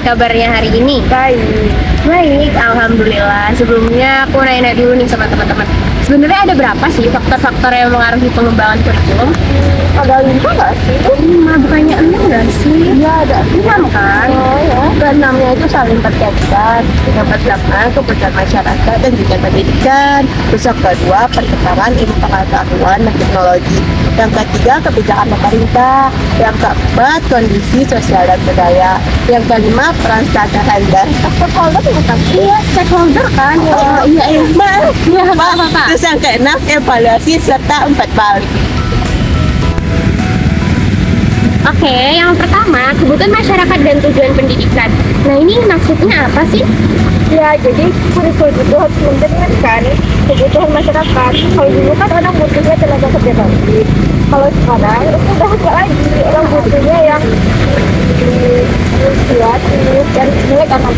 kabarnya hari ini? Baik. Baik, alhamdulillah. Sebelumnya aku nanya dulu nih sama teman-teman. Sebenarnya ada berapa sih faktor-faktor yang mempengaruhi pengembangan kurikulum? Ada 5 nggak sih? 5, bukannya 6 nggak sih? Iya, ada 6 kan? Oh ya. Keenamnya itu saling berkaitan. Yang pertama, kebutuhan masyarakat dan juga pendidikan. Terus yang kedua, perkembangan ilmu pengetahuan dan teknologi. Yang ketiga, kebijakan pemerintah. Yang keempat, kondisi sosial dan budaya. Yang kelima, peran stakeholder. Stakeholder bukan? Iya, stakeholder kan? Oh, iya. Iya, apa? Terus yang keenam, evaluasi serta umpan balik. Oke, yang pertama, kebutuhan masyarakat dan tujuan pendidikan. Nah, ini maksudnya apa sih? Ya, jadi kurikulum itu harus mendengarkan kebutuhan masyarakat. Kalau dulu kan orang butuhnya tenaga kerja bangkit. Kalau sekarang itu udah enggak lagi, orang butuhnya yang kreatif dan melek anak.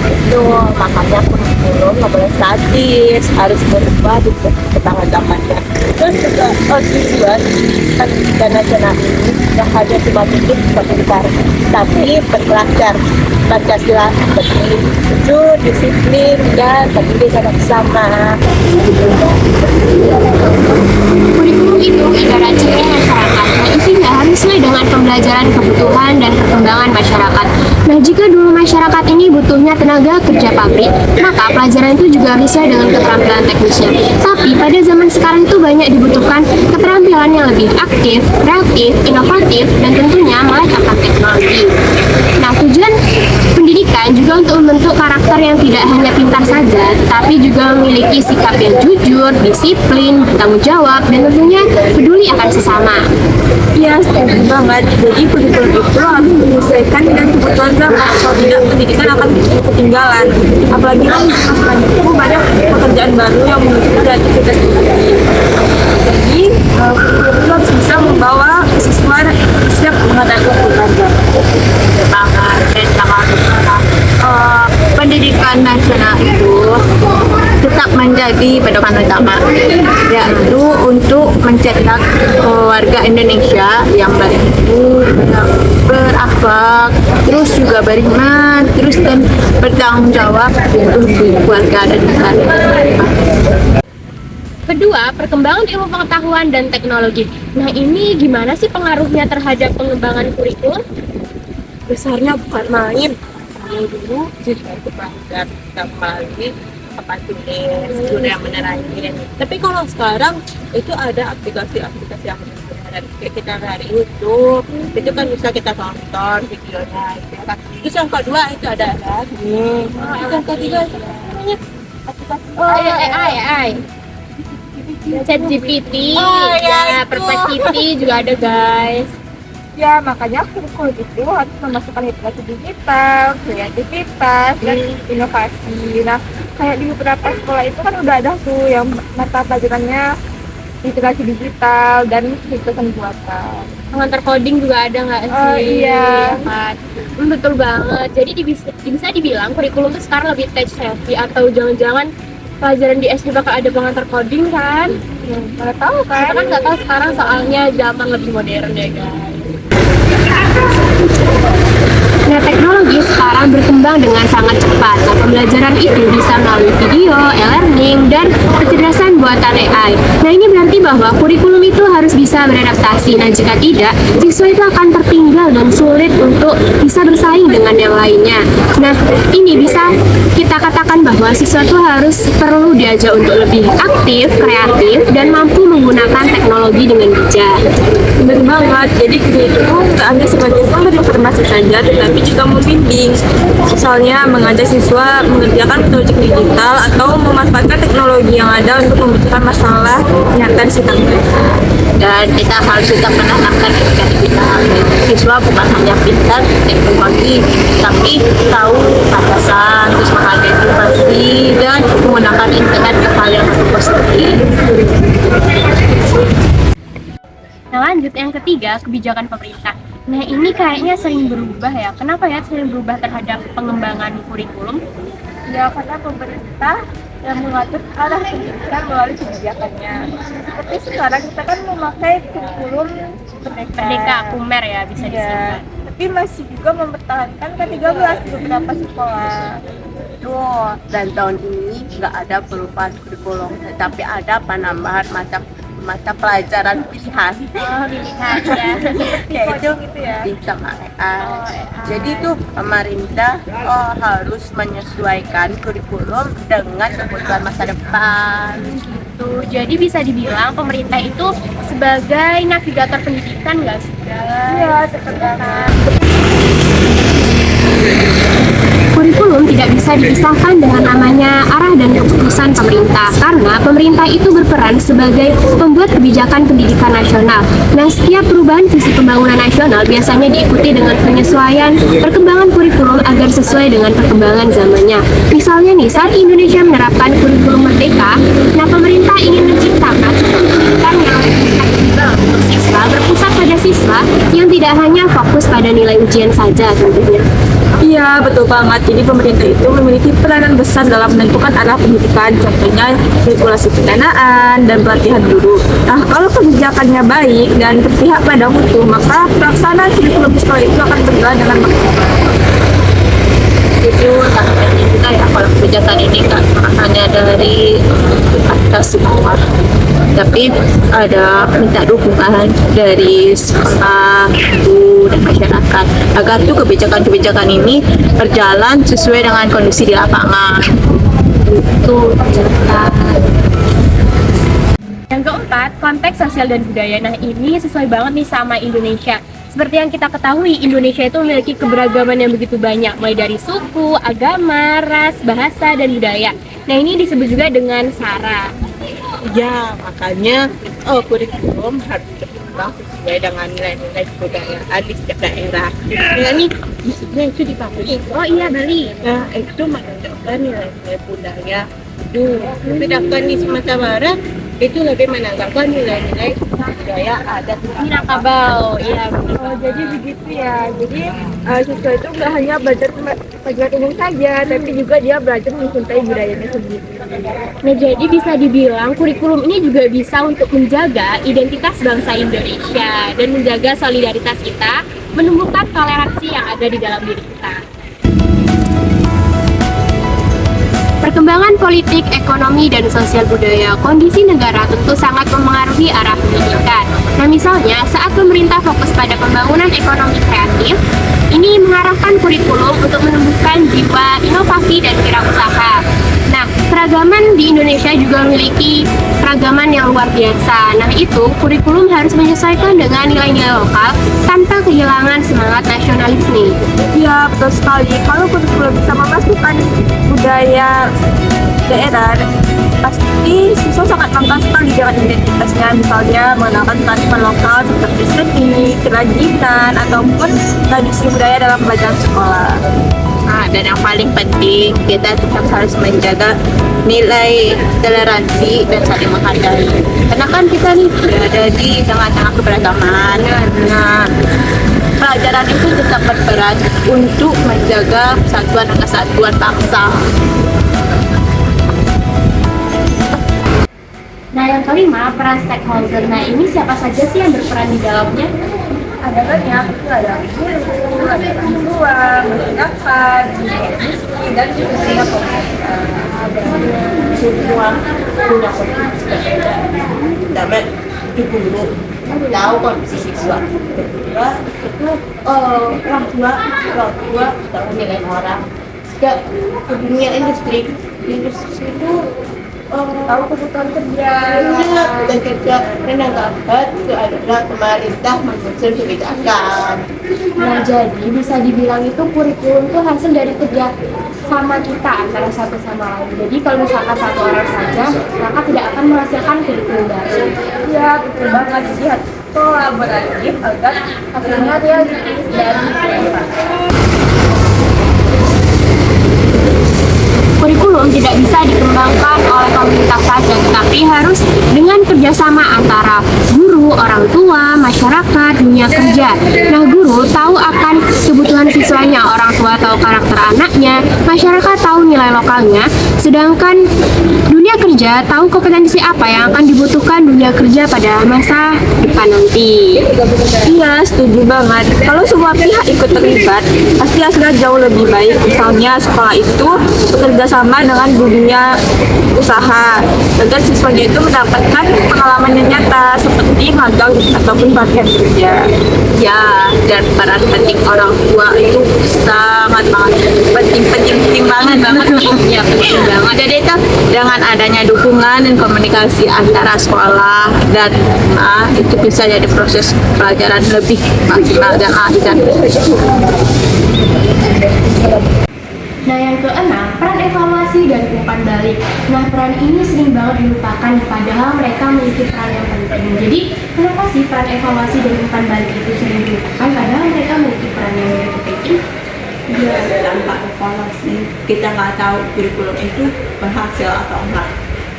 Itu makanya kurikulum nggak boleh statis, harus berubah di perkembangan zamannya. Terus juga tujuan pendidikan nasional ini tidak hanya cuma untuk pintar, tapi berpelajar Pancasila penting, jujur, disiplin, dan pendidikan bersama. Kurikulum itu ibarat cermin masyarakat. Nah, isinya harus sesuai dengan pembelajaran kebutuhan dan perkembangan masyarakat. Nah, jika dulu masyarakat ini butuhnya tenaga kerja pabrik, maka pelajaran itu juga harus sesuai dengan keterampilan teknisnya. Tapi pada zaman sekarang itu banyak dibutuhkan keterampilan yang lebih aktif, kreatif, inovatif, dan tentunya melek akan teknologi. Nah, tujuan pendidikan juga untuk membentuk karakter yang tidak hanya pintar saja, tetapi juga memiliki sikap yang jujur, disiplin, bertanggung jawab, dan tentunya peduli akan sesama. Iya, setuju banget. Jadi kurikulum itu harus menyesuaikan dengan kebutuhan zaman. Kalau tidak, pendidikan akan ketinggalan. Apalagi kan selanjutnya banyak pekerjaan baru yang membutuhkan kreativitas tinggi. Jadi kurikulum itu harus bisa membawa siswa siap menghadapi perubahan. Pendidikan nasional itu tetap menjadi pedoman utama, yaitu untuk mencetak warga Indonesia yang berilmu, yang berakhlak, terus juga beriman, terus dan bertanggung jawab untuk keluarga dan negara. Kedua, perkembangan ilmu pengetahuan dan teknologi. Nah, ini gimana sih pengaruhnya terhadap pengembangan kurikulum? Besarnya bukan main. Kalau dulu siswa itu belajar kembali apa tulis, guru yang menerangin. Tapi kalau sekarang itu ada aplikasi-aplikasi yang benar kayak kita dari YouTube, itu kan bisa kita tonton videonya gitu kan. Terus yang kedua itu ada lagi. Yang ketiga itu namanya aplikasi AI. ChatGPT, ya, Perplexity juga ada guys. Ya, makanya kurikulum itu harus memasukkan literasi digital, kreativitas, dan inovasi. Nah, kayak di beberapa sekolah itu kan udah ada tuh yang mata pelajarannya literasi digital dan kecerdasan buatan. Pengantar coding juga ada nggak sih? Oh iya. Kan? Betul banget. Jadi bisa dibilang kurikulum itu sekarang lebih tech savvy, atau jangan-jangan pelajaran di SD bakal ada pengantar coding kan? Nggak tahu kan? Kita kan nggak tahu sekarang, soalnya zaman lebih modern ya guys. Nah, teknologi sekarang berkembang dengan sangat cepat. Nah, pembelajaran itu bisa melalui video, e-learning, dan kecerdasan buatan AI. Nah, ini berarti bahwa kurikulum itu harus bisa beradaptasi. Nah, jika tidak, siswa itu akan tertinggal dan sulit untuk bisa bersaing dengan yang lainnya. Nah, ini bisa kita katakan bahwa siswa itu harus perlu diajak untuk lebih aktif, kreatif, dan mampu menggunakan teknologi dengan bijak. Benar banget. Jadi itu nggak hanya sebagai sumber informasi saja, tetapi juga membimbing. Misalnya mengajak siswa mengerjakan proyek digital atau memanfaatkan teknologi yang ada untuk memecahkan masalah nyata di sekitar mereka. Dan kita harus tetap menanamkan kreativitas. Siswa bukan hanya pintar teknologi, tapi tahu batasan, terus menghargai inovasi, dan menggunakan internet ke hal yang positif. Nah, lanjut yang ketiga, kebijakan pemerintah. Nah, ini kayaknya sering berubah ya. Kenapa ya sering berubah terhadap pengembangan kurikulum? Ya, karena pemerintah yang mengatur arah pendidikan melalui kebijakannya. Seperti sekarang kita kan memakai kurikulum Merdeka, Kumer ya bisa Ya, disebut. tapi masih juga mempertahankan K13 di beberapa sekolah. Dan tahun ini nggak ada perubahan kurikulum, tetapi ada penambahan mata pelajaran pilihan. Pilihan ya, seperti kodong gitu ya. Sama Jadi tuh pemerintah harus menyesuaikan kurikulum dengan kebutuhan masa depan. Tuh, jadi bisa dibilang pemerintah itu sebagai navigator pendidikan nggak sih, guys? Iya, betul banget. Kurikulum tidak bisa dipisahkan dengan namanya arah dan keputusan pemerintah, karena pemerintah itu berperan sebagai pembuat kebijakan pendidikan nasional. Nah, setiap perubahan visi pembangunan nasional biasanya diikuti dengan penyesuaian perkembangan kurikulum agar sesuai dengan perkembangan zamannya. Misalnya nih, saat Indonesia menerapkan kurikulum merdeka, nah pemerintah ingin menciptakan sistem pendidikan yang lebih fleksibel untuk siswa, berpusat pada siswa yang tidak hanya fokus pada nilai ujian saja tentunya. Iya, betul banget. Jadi pemerintah itu memiliki peranan besar dalam menentukan arah pendidikan, contohnya regulasi pendanaan dan pelatihan guru. Nah, kalau kebijakannya baik dan berpihak pada mutu, maka pelaksanaan kurikulum sekolah itu akan berjalan dengan maksimal. Setuju, sangat penting juga ya kalau kebijakan ini kan hanya dari atas bawah, tapi ada minta dukungan dari sekolah, guru, dan masyarakat agar tuh kebijakan-kebijakan ini berjalan sesuai dengan kondisi di lapangan. Itu kebijakan. Yang keempat, konteks sosial dan budaya. Nah, ini sesuai banget nih sama Indonesia. Seperti yang kita ketahui, Indonesia itu memiliki keberagaman yang begitu banyak, mulai dari suku, agama, ras, bahasa, dan budaya. Nah, ini disebut juga dengan SARA. Ya, makanya kurikulum harus berkembang sesuai dengan nilai-nilai kebudayaan di setiap daerah. Nah, ini maksudnya itu di Bali. Oh iya, Bali. Nah, itu menandakan nilai-nilai budaya. Sedangkan di Sumatera Barat itu lebih menandakan nilai-nilai budaya adat Minangkabau, iya. Oh, jadi begitu ya. Jadi siswa itu nggak hanya belajar pelajaran umum saja, tapi juga dia belajar mencintai budayanya sendiri. Nah, jadi bisa dibilang kurikulum ini juga bisa untuk menjaga identitas bangsa Indonesia dan menjaga solidaritas kita, menumbuhkan toleransi yang ada di dalam diri kita. Perkembangan politik, ekonomi, dan sosial budaya, kondisi negara tentu sangat mempengaruhi arah pendidikan. Nah, misalnya saat pemerintah fokus pada pembangunan ekonomi kreatif, ini mengarahkan kurikulum untuk menumbuhkan jiwa inovasi dan wirausaha. Nah, keragaman di Indonesia juga memiliki keragaman yang luar biasa. Nah, itu kurikulum harus menyesuaikan dengan nilai-nilai lokal tanpa kehilangan semangat nasionalisme. Ya, betul sekali. Kalau kurikulum bisa memasukkan budaya daerah, pasti siswa sangat bangga sekali dengan identitasnya. Misalnya mengenalkan kearifan lokal seperti seni, kerajinan, ataupun tradisi budaya dalam pelajaran sekolah. Dan yang paling penting, kita tetap harus menjaga nilai toleransi dan saling menghargai. Karena kan kita nih berada di tengah-tengah keberagaman. Nah, pelajaran itu tetap berperan untuk menjaga persatuan dan kesatuan bangsa. Nah, yang kelima, peran stakeholder. Nah, ini siapa saja sih yang berperan di dalamnya? Ada banyak, itu ada guru, ada orang tua, masyarakat, dan juga ada pemerintah. Semua punya kondisi berbeda. Dapat guru tahu kondisi siswa. Kedua itu orang tua tahu nilai orang. Juga ke dunia industri itu Tahu kebutuhan kerja. dan kerja menanggapan itu adalah pemerintah menyusun kebijakan. Nah, jadi bisa dibilang itu kurikulum itu hasil dari kerja sama kita antara satu sama lain. Jadi kalau misalkan satu orang saja, maka tidak akan menghasilkan kurikulum baru. Ya, betul banget. Jadi harus kolaboratif agar hasilnya realistis dan relevan. Kurikulum tidak bisa dikembangkan oleh pemerintah saja, tetapi harus dengan kerjasama antara guru, guru, orang tua, masyarakat, dunia kerja. Nah, guru tahu akan kebutuhan siswanya, orang tua tahu karakter anaknya, masyarakat tahu nilai lokalnya, sedangkan dunia kerja tahu kompetensi apa yang akan dibutuhkan dunia kerja pada masa depan nanti. Iya, setuju banget. Kalau semua pihak ikut terlibat, pasti hasilnya jauh lebih baik. Misalnya sekolah itu bekerja sama dengan dunia usaha agar siswanya itu mendapatkan pengalaman yang nyata seperti magang ataupun pelatihan kerja. Ya, dan peran penting orang tua itu sangat penting banget ya, penting banget. Jadi itu dengan adanya dukungan dan komunikasi antara sekolah dan itu bisa jadi proses pelajaran lebih maksimal dan Nah, yang keenam, peran evaluasi dan umpan balik. Nah, peran ini sering banget dilupakan, padahal mereka memiliki peran yang penting. Jadi, kenapa sih peran evaluasi dan umpan balik itu sering dilupakan, padahal mereka memiliki peran yang begitu penting? Ya, tanpa evaluasi kita nggak tahu kurikulum itu berhasil atau enggak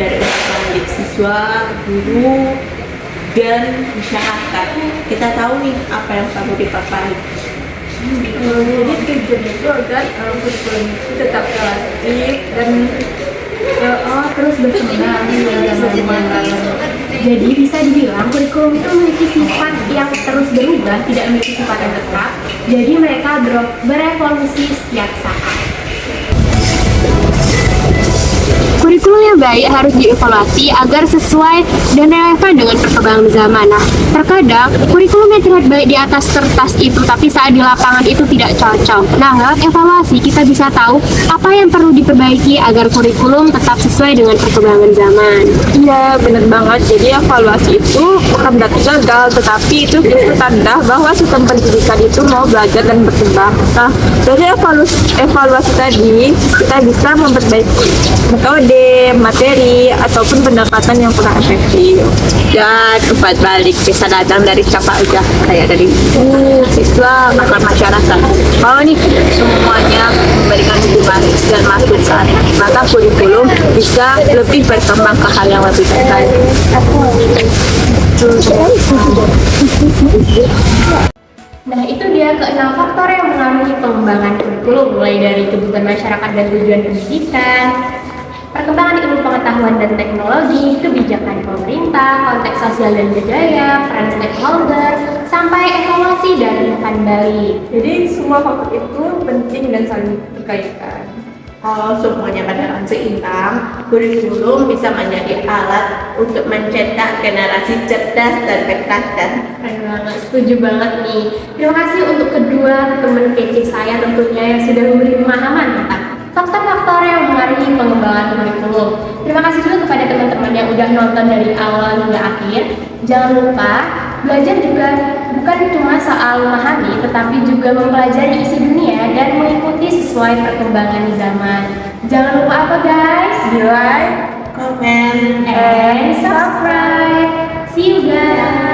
dari balik siswa, guru, dan masyarakat. Kita tahu nih apa yang perlu dipakai. Jadi tujuannya itu agar kurikulum itu tetap relatif dan Terus berkembang hingga zaman. Jadi bisa dibilang kurikulum itu memiliki sifat yang terus berubah, tidak memiliki sifat yang tetap. Jadi mereka berevolusi setiap saat. Kurikulum yang baik harus dievaluasi agar sesuai dan relevan dengan perkembangan zaman. Nah, terkadang kurikulum yang terlihat baik di atas kertas itu, tapi saat di lapangan itu tidak cocok. Nah, lewat evaluasi kita bisa tahu apa yang perlu diperbaiki agar kurikulum tetap sesuai dengan perkembangan zaman. iya benar banget. Jadi evaluasi itu bukan berarti gagal, tetapi itu justru tanda bahwa sistem pendidikan itu mau belajar dan berkembang. Nah, dari evaluasi tadi kita bisa memperbaiki metode, materi, ataupun pendekatan yang kurang efektif. dan umpan balik bisa datang dari siapa aja, kayak dari guru, siswa, bahkan masyarakat. Kalau nih semuanya memberikan hubungan dan masukan, maka kurikulum bisa lebih berkembang ke hal yang lebih baik. Nah, itu dia keenam faktor yang mengaruhi pengembangan kurikulum, mulai dari kebutuhan masyarakat dan tujuan pendidikan, perkembangan ilmu pengetahuan dan teknologi, kebijakan pemerintah, konteks sosial dan budaya, peran stakeholder, sampai evaluasi dan umpan balik. Jadi semua faktor itu penting dan saling berkaitan. Kalau semuanya berjalan seimbang, kurikulum bisa menjadi alat untuk mencetak generasi cerdas dan berkarakter. Keren banget, setuju banget nih. Terima kasih untuk kedua teman kece saya tentunya yang sudah memberi pemahaman tentang faktor-faktor yang mengaruhi pengembangan kurikulum. Terima kasih juga kepada teman-teman yang udah nonton dari awal hingga akhir. Jangan lupa, belajar juga bukan cuma soal memahami, tetapi juga mempelajari isi dunia dan mengikuti sesuai perkembangan zaman. Jangan lupa apa guys? Di like, Komen. and subscribe. See you guys.